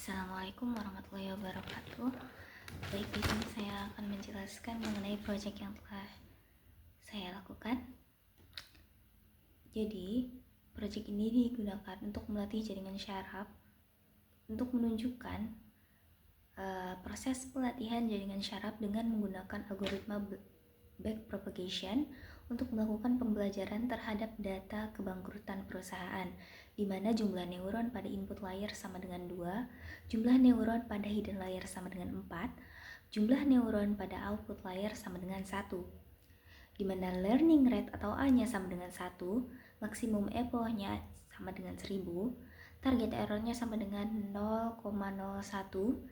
Assalamualaikum warahmatullahi wabarakatuh. Baik, di sini saya akan menjelaskan mengenai proyek yang telah saya lakukan. Jadi, proyek ini digunakan untuk melatih jaringan syaraf untuk menunjukkan proses pelatihan jaringan syaraf dengan menggunakan algoritma backpropagation untuk melakukan pembelajaran terhadap data kebangkrutan perusahaan, di mana jumlah neuron pada input layer sama dengan 2, jumlah neuron pada hidden layer sama dengan 4, jumlah neuron pada output layer sama dengan 1, di mana learning rate atau A-nya sama dengan 1, maksimum epoch-nya sama dengan 1000, target error-nya sama dengan 0,01,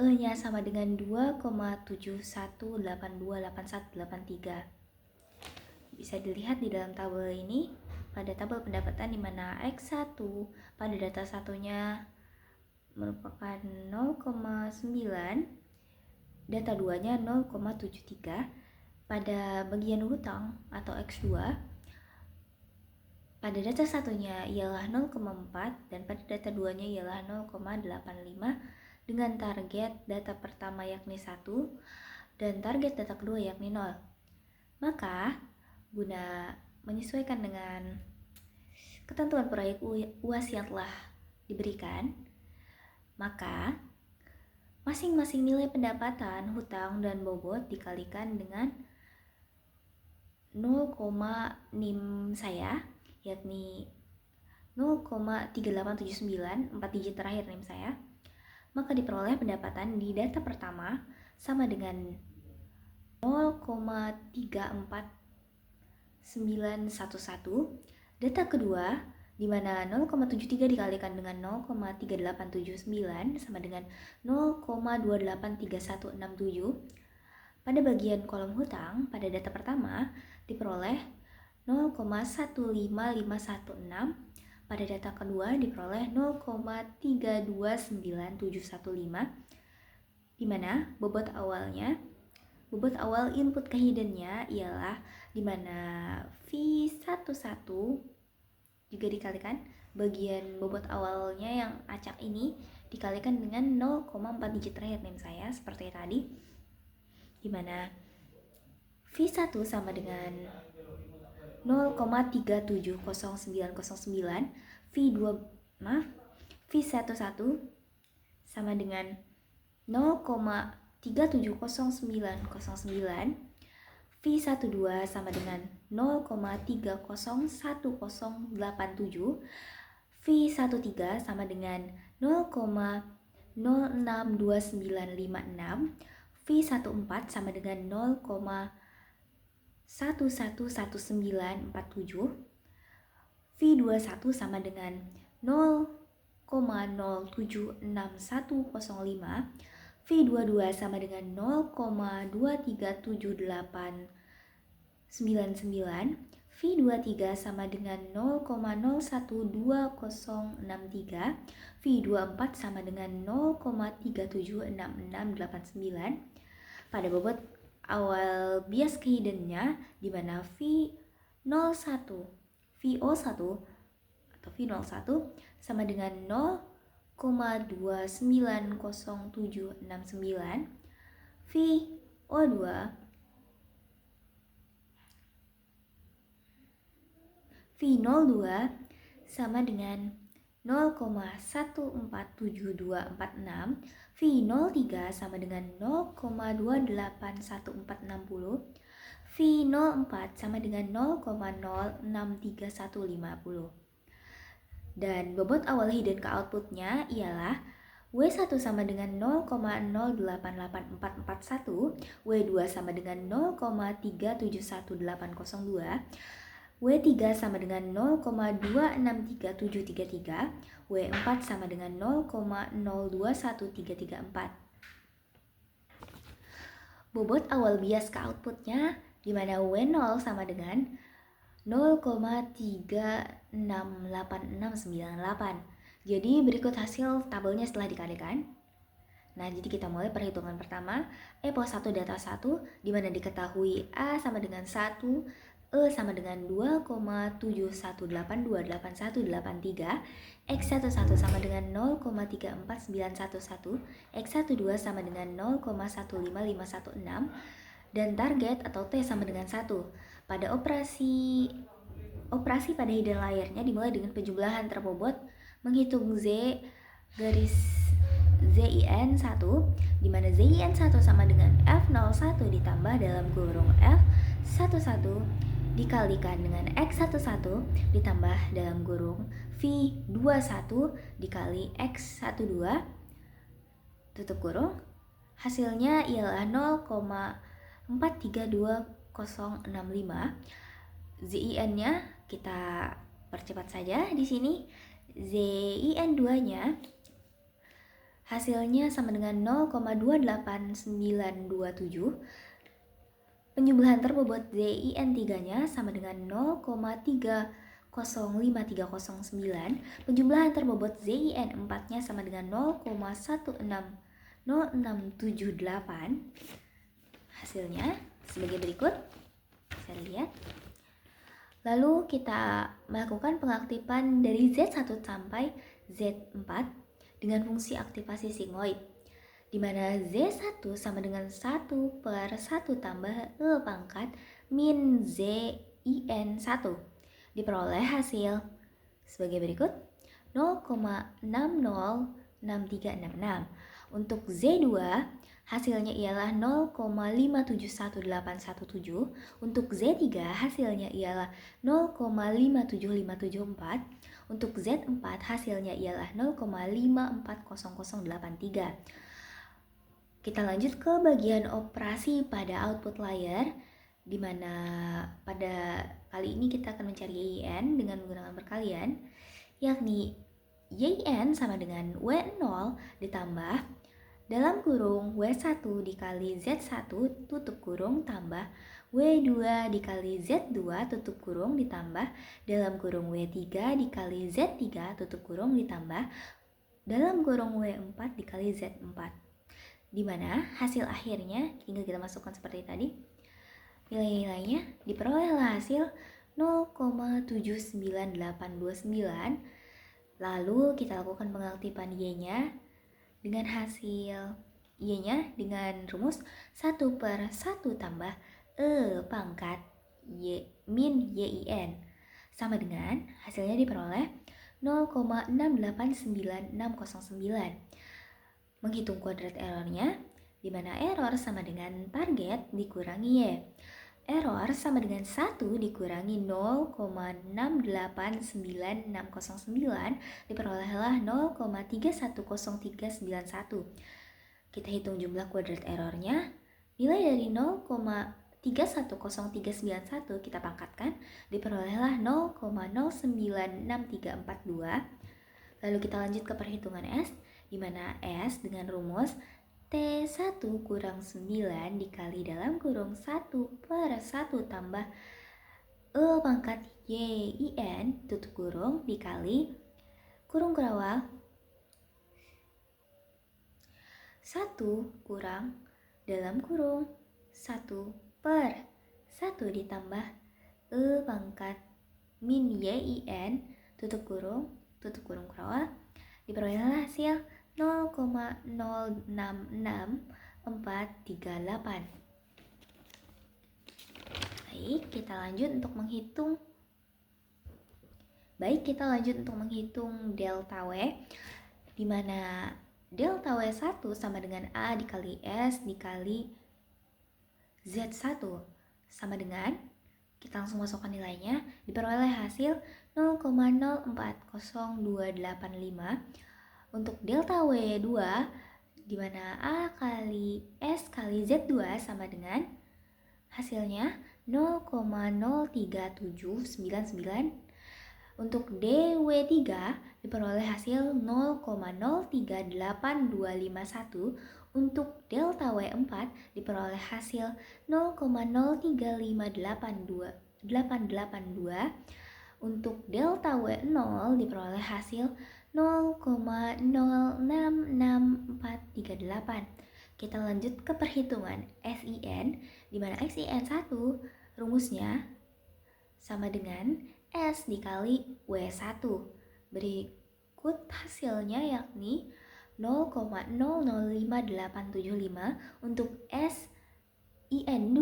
E-nya sama dengan 2,71828183. Bisa dilihat di dalam tabel ini, pada tabel pendapatan di mana X1 pada data satunya merupakan 0,9, data 2-nya 0,73. Pada bagian hutang atau X2 pada data satunya ialah 0,4 dan pada data 2-nya ialah 0,85 dengan target data pertama yakni 1 dan target data kedua yakni 0. Maka, guna menyesuaikan dengan ketentuan proyek UAS yang telah diberikan, maka masing-masing nilai pendapatan, hutang, dan bobot dikalikan dengan 0,NIM saya, yakni 0,3879, 4 digit terakhir NIM saya, maka diperoleh pendapatan di data pertama sama dengan 0,34911, data kedua di mana 0,73 dikalikan dengan 0,3879 sama dengan 0,283167. Pada bagian kolom hutang, pada data pertama diperoleh 0,15516, pada data kedua diperoleh 0,329715, di mana bobot awal input ke hiddennya ialah di mana V11 juga dikalikan bagian bobot awalnya yang acak ini dikalikan dengan 0,4 digit terakhir NIM saya seperti tadi, di mana V1 sama dengan 0,370909, V11 sama dengan 0,370909, V12 sama dengan 0,301087, V13 sama dengan 0,062956, V14 sama dengan 0,111947, V21 sama dengan 0,076105, V22 sama dengan 0,237899, V23 sama dengan 0,012063, V24 sama dengan 0,376689. Pada bobot awal bias ke hiddennya di mana V01 atau V01 sama dengan 0,290769, V02 sama dengan 0,147246, V03 sama dengan 0,281460, V04 sama dengan 0,063150. Dan bobot awal hidden ke outputnya ialah W1 sama dengan 0,0884441, W2 sama dengan 0,371802, W3 sama dengan 0,263733, W4 sama dengan 0,021334. Bobot awal bias ke outputnya di mana W0 sama dengan 0,368698. Jadi berikut hasil tabelnya setelah dikalikan. Nah, jadi kita mulai perhitungan pertama. Epoch 1 data 1 di mana diketahui A sama dengan 1, E sama dengan 2,718288183, X11 sama dengan 0,34911, X12 sama dengan 0,15516, dan target atau T sama dengan 1. Pada operasi pada hidden layernya dimulai dengan penjumlahan terbobot menghitung Z garis ZIN 1, di mana ZIN 1 sama dengan F01 ditambah dalam kurung F11 dikalikan dengan X11 ditambah dalam kurung V21 dikali X12 tutup kurung. Hasilnya ialah 0,432065. ZIN-nya kita percepat saja di sini. ZIN 2-nya hasilnya sama dengan 0,28927. Penjumlahan terbobot ZIN 3-nya sama dengan 0,305309. Penjumlahan terbobot ZIN 4-nya sama dengan 0,160678. Hasilnya sebagai berikut. Bisa lihat. Lalu kita melakukan pengaktifan dari Z1 sampai Z4 dengan fungsi aktivasi sigmoid, di mana Z1 sama dengan 1 per 1 tambah E pangkat min ZIN 1. Diperoleh hasil sebagai berikut: 0,606366. Untuk Z2 hasilnya ialah 0,571817. Untuk Z3 hasilnya ialah 0,57574. Untuk Z4 hasilnya ialah 0,540083. Kita lanjut ke bagian operasi pada output layer, di mana pada kali ini kita akan mencari YIN dengan menggunakan perkalian, yakni YIN sama dengan W0 ditambah dalam kurung W1 dikali Z1 tutup kurung tambah W2 dikali Z2 tutup kurung ditambah dalam kurung W3 dikali Z3 tutup kurung ditambah dalam kurung W4 dikali Z4, di mana hasil akhirnya tinggal kita masukkan seperti tadi. Nilai-nilainya diperolehlah hasil 0,79829. Lalu kita lakukan pengaktifan Y-nya dengan hasil Y-nya dengan rumus 1 per 1 tambah E pangkat Y min YIN sama dengan hasilnya diperoleh 0,689609. Menghitung kuadrat errornya, di mana error sama dengan target dikurangi Y. Error sama dengan 1 dikurangi 0,689609 diperolehlah 0,310391. Kita hitung jumlah kuadrat errornya. Nilai dari 0,310391 kita pangkatkan, diperolehlah 0,096342. Lalu kita lanjut ke perhitungan S, di mana S dengan rumus T1 kurang 9 dikali dalam kurung 1 per 1 tambah E pangkat YIN tutup kurung dikali kurung kerawal 1 kurang dalam kurung 1 per 1 ditambah E pangkat min YIN tutup kurung kerawal, diperolehlah hasil 0,066438. Baik, kita lanjut untuk menghitung delta W, di mana delta W1 sama dengan A dikali S dikali Z1 sama dengan, kita langsung masukkan nilainya, diperoleh hasil 0,040285. Untuk delta W2, di mana A kali S kali Z2 sama dengan hasilnya 0,03799. Untuk DW3 diperoleh hasil 0,038251. Untuk delta W4 diperoleh hasil 0,03582882. Untuk delta W0 diperoleh hasil 0,066438. Kita lanjut ke perhitungan SIN, di mana SIN 1 rumusnya sama dengan S dikali W1. Berikut hasilnya yakni 0,005875. Untuk SIN2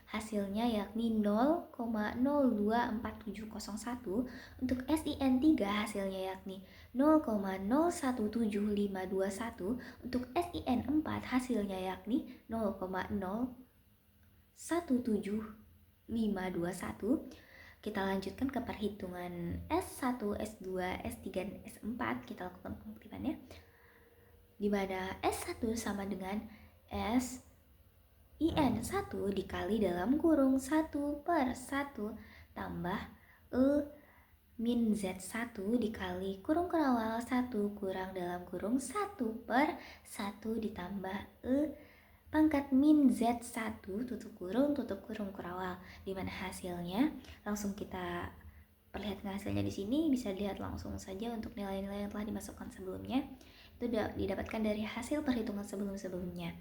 hasilnya yakni 0,024701. Untuk SIN3 hasilnya yakni 0,017521. Untuk SIN4 hasilnya yakni 0,017521. Kita lanjutkan ke perhitungan S1, S2, S3, dan S4. Kita lakukan pengaktifan di mana S1 sama dengan SIN1 dikali dalam kurung 1 per 1 tambah E min Z1 dikali kurung kerawal 1 kurang dalam kurung 1 per 1 ditambah E pangkat min Z1 tutup kurung kerawal, di mana hasilnya langsung kita perlihatkan hasilnya di sini. Bisa dilihat langsung saja untuk nilai-nilai yang telah dimasukkan sebelumnya. Itu didapatkan dari hasil perhitungan sebelum-sebelumnya.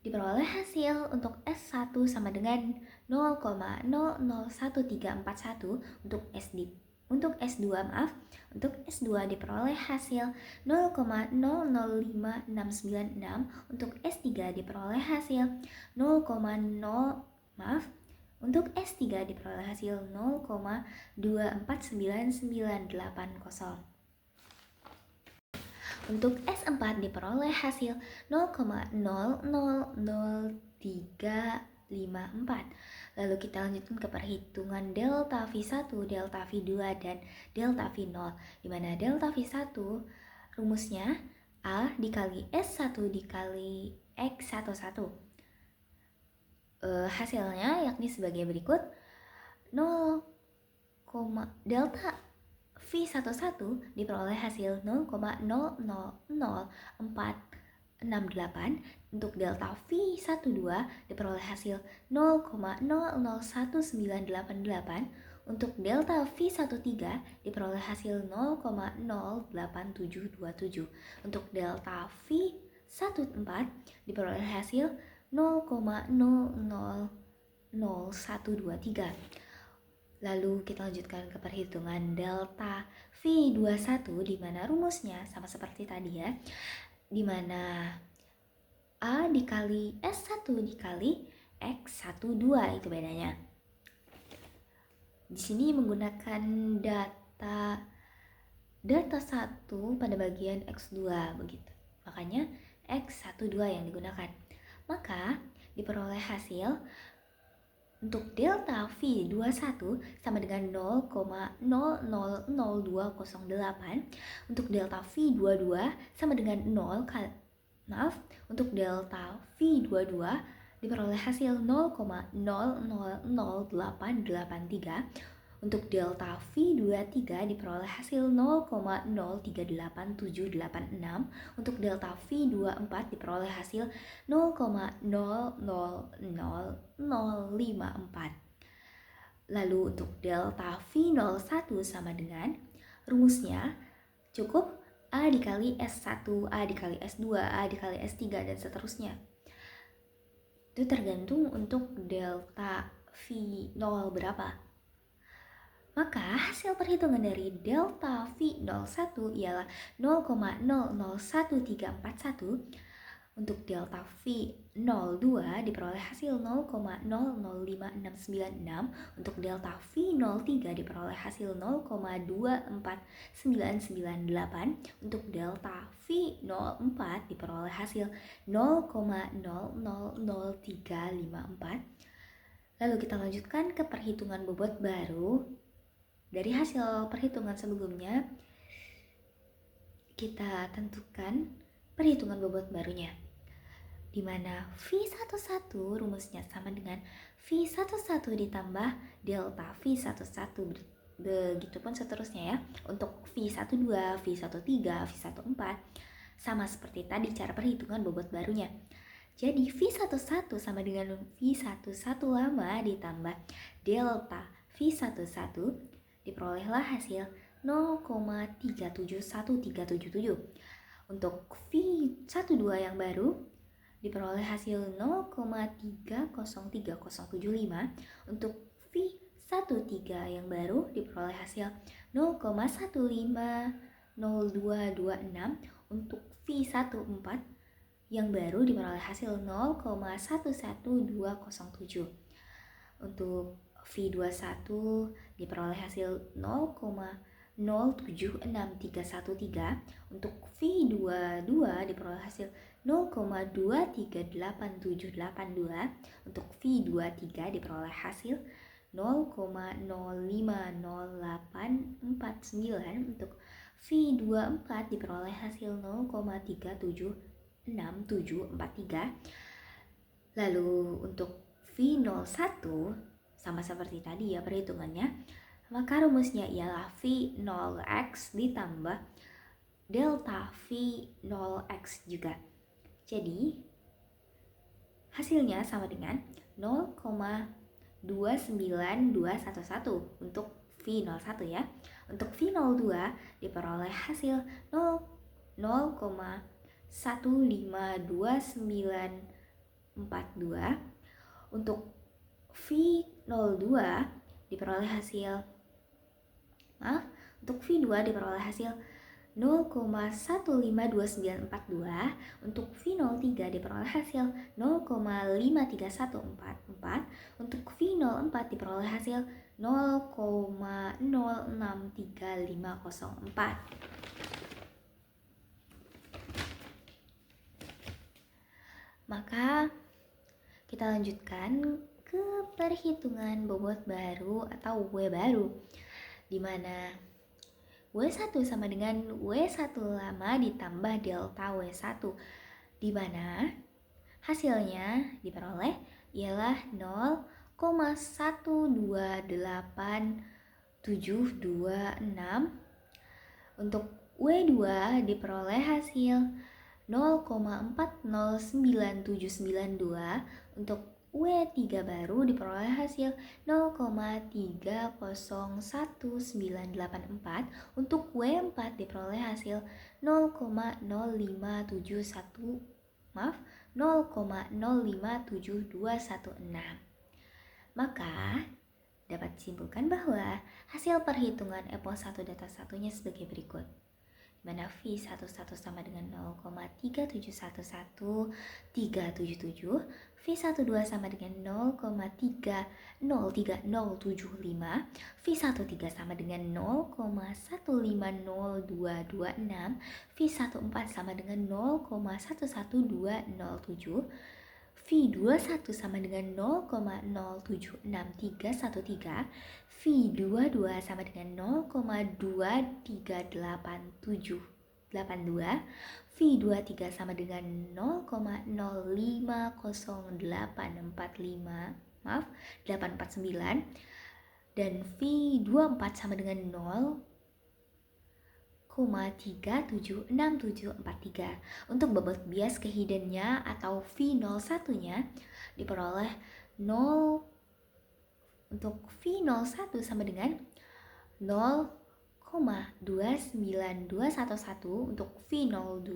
Diperoleh hasil untuk S1 sama dengan 0,001341. Untuk S2 untuk S2 diperoleh hasil 0,005696. Untuk S3 diperoleh hasil untuk S3 diperoleh hasil 0,249980. Untuk S4 diperoleh hasil 0,000354. Lalu kita lanjutkan ke perhitungan delta V1, delta V2, dan delta V0, di mana delta V1 rumusnya A dikali S1 dikali X11. Hasilnya yakni sebagai berikut. Delta V11 diperoleh hasil 0,000468. Untuk delta V12 diperoleh hasil 0,001988. Untuk delta V13 diperoleh hasil 0,08727. Untuk delta V14 diperoleh hasil 0,000123. Lalu kita lanjutkan ke perhitungan delta V21, di mana rumusnya sama seperti tadi ya, di mana A dikali S1 dikali X12 itu bedanya. Di sini menggunakan data 1 pada bagian X2 begitu. Makanya X12 yang digunakan. Maka diperoleh hasil untuk delta V21 sama dengan 0,000208. Untuk delta V22 sama dengan 0 untuk delta V22 diperoleh hasil 0,000883. Untuk delta V23 diperoleh hasil 0,038786. Untuk delta V24 diperoleh hasil 0,000054. Lalu untuk delta V01 sama dengan rumusnya cukup A dikali S1, A dikali S2, A dikali S3, dan seterusnya. Itu tergantung untuk delta V0 berapa. Maka hasil perhitungan dari delta V01 ialah 0,001341. Untuk delta V02 diperoleh hasil 0,005696. Untuk delta V03 diperoleh hasil 0,24998. Untuk delta V04 diperoleh hasil 0,000354. Lalu kita lanjutkan ke perhitungan bobot baru. Dari hasil perhitungan sebelumnya, kita tentukan perhitungan bobot barunya, di mana V11 rumusnya sama dengan V11 ditambah delta V11, begitupun seterusnya ya. Untuk V12, V13, V14 sama seperti tadi cara perhitungan bobot barunya. Jadi V11 sama dengan V11 lama ditambah delta V11, diperolehlah hasil 0,371377. Untuk V12 yang baru diperoleh hasil 0,303075. Untuk V11 0,13 yang baru diperoleh hasil 0,150226. Untuk V14 yang baru diperoleh hasil 0,11207. Untuk V21 diperoleh hasil 0,076313. Untuk V22 diperoleh hasil 0,238782. Untuk V23 diperoleh hasil 0,050849. Untuk V24 diperoleh hasil 0,376743. Lalu untuk V01 sama seperti tadi ya perhitungannya, maka rumusnya ialah V0x ditambah delta V0x juga. Jadi hasilnya sama dengan 0,29211 untuk V01 ya. Untuk V02 diperoleh hasil 0,152942. Untuk V02 diperoleh hasil untuk V2 diperoleh hasil 0,152942. Untuk V03 diperoleh hasil 0,53144. Untuk V04 diperoleh hasil 0,063504. Maka kita lanjutkan ke perhitungan bobot baru atau W baru, di mana W1 sama dengan W1 lama ditambah delta W1, di mana hasilnya diperoleh ialah 0,128726. Untuk W2 diperoleh hasil 0,409792. Untuk W3 baru diperoleh hasil 0,301984. Untuk W4 diperoleh hasil 0,05726. Maka dapat disimpulkan bahwa hasil perhitungan EPO 1 data satunya sebagai berikut, mana V11 sama dengan 0,3711377, V12 sama dengan 0,303075, V13 sama dengan 0,150226, V14 sama dengan 0,11207, V21 sama dengan 0,076313, V22 sama dengan 0,23882, V23 sama dengan 0,050849, dan V24 sama dengan 0,376743. Untuk bobot bias kehiddennya atau V01-nya diperoleh 0. Untuk V01 sama dengan 0,29211. Untuk V02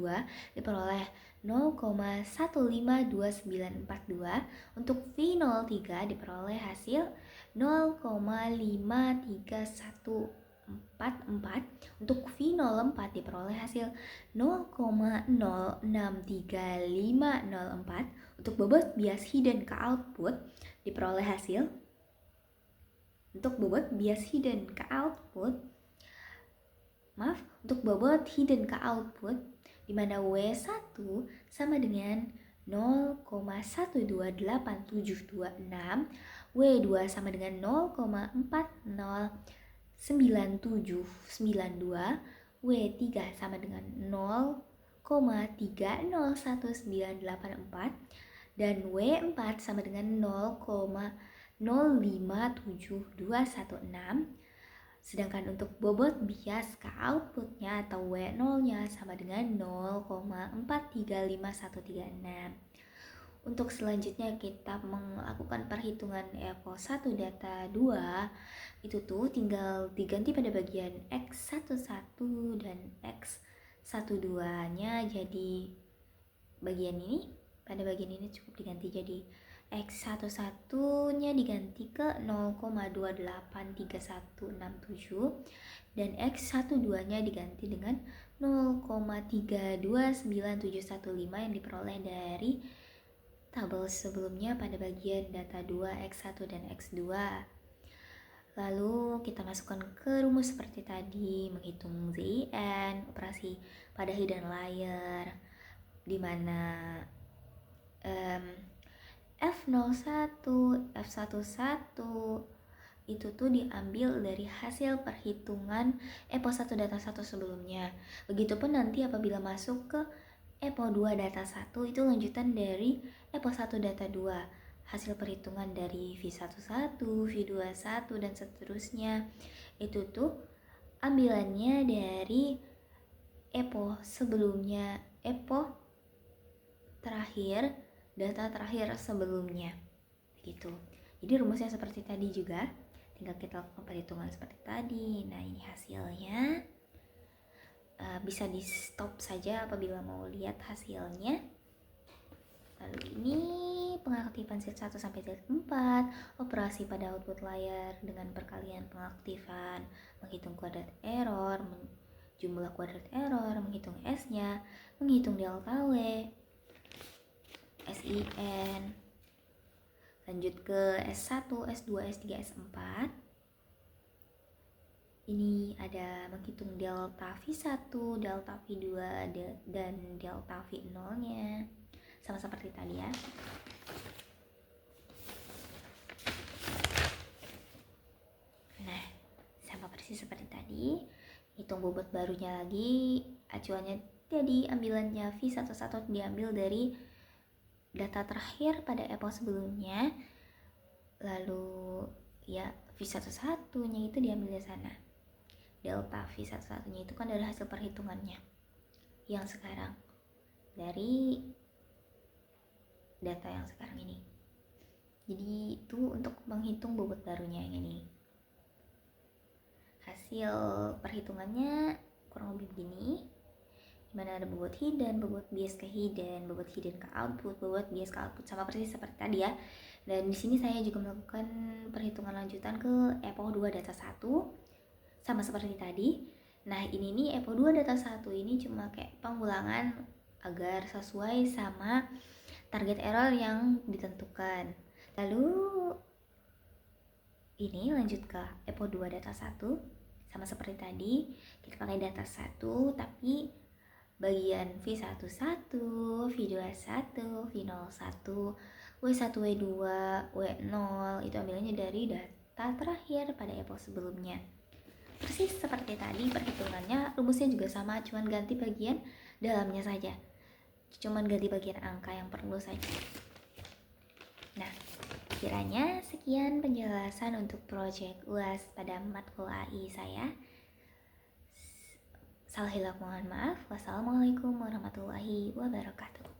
diperoleh 0,152942. Untuk V03 diperoleh hasil 0,53144. Untuk V04 diperoleh hasil 0,063504. Untuk bobot bias hidden ke output diperoleh hasil untuk bobot hidden ke output di mana W1 sama dengan 0,128726, W2 sama dengan 0,409792, W3 sama dengan 0,301984, dan W4 sama dengan 0,057216. Sedangkan untuk bobot bias ke outputnya atau W0-nya sama dengan 0,435136. Untuk selanjutnya kita melakukan perhitungan EPO 1 data 2. Itu tuh tinggal diganti pada bagian X11 dan X12-nya jadi bagian ini. Pada bagian ini cukup diganti jadi X11 nya diganti ke 0,283167 dan X12 nya diganti dengan 0,329715 yang diperoleh dari tabel sebelumnya pada bagian data 2 X1 dan X2. Lalu kita masukkan ke rumus seperti tadi, menghitung ZIN, operasi pada hidden layer, di mana F01, F11 itu tuh diambil dari hasil perhitungan EPO1 data 1 sebelumnya. Begitupun nanti apabila masuk ke EPO2 data 1 itu lanjutan dari EPO1 data 2. Hasil perhitungan dari V11, V21 dan seterusnya itu tuh ambilannya dari EPO sebelumnya, EPO terakhir, data terakhir sebelumnya gitu. Jadi rumusnya seperti tadi juga, tinggal kita lakukan perhitungan seperti tadi. Nah ini hasilnya, bisa di stop saja apabila mau lihat hasilnya. Lalu ini pengaktifan set 1 sampai set 4, operasi pada output layer dengan perkalian pengaktifan, menghitung kuadrat error, jumlah kuadrat error, menghitung S-nya, menghitung delta W, SIN, lanjut ke S1, S2, S3, S4. Ini ada menghitung delta V1, delta V2, dan delta V0 nya. Sama seperti tadi ya. Nah, sama persis seperti tadi. Hitung bobot barunya lagi, acuannya jadi ambilannya V11 diambil dari data terakhir pada EPO sebelumnya. Lalu ya V11 nya itu diambil dari sana. Delta V11 nya itu kan dari hasil perhitungannya yang sekarang, dari data yang sekarang ini. Jadi itu untuk menghitung bobot barunya yang ini. Hasil perhitungannya kurang lebih begini, dimana ada bobot hidden, bobot bias ke hidden, bobot hidden ke output, bobot bias ke output, sama persis seperti tadi ya. Dan di sini saya juga melakukan perhitungan lanjutan ke EPO2 data 1 sama seperti tadi. Nah ini nih EPO2 data 1 ini cuma kayak pengulangan agar sesuai sama target error yang ditentukan. Lalu ini lanjut ke EPO2 data 1 sama seperti tadi, kita pakai data 1 tapi bagian V11, V21, V01, W1, W2, W0 itu ambilnya dari data terakhir pada EPO sebelumnya. Persis seperti tadi perhitungannya, rumusnya juga sama, cuman ganti bagian dalamnya saja. Cuman ganti bagian angka yang perlu saja. Nah, kiranya sekian penjelasan untuk proyek UAS pada matkul AI saya. Salah hilaf mohon maaf. Wassalamualaikum warahmatullahi wabarakatuh.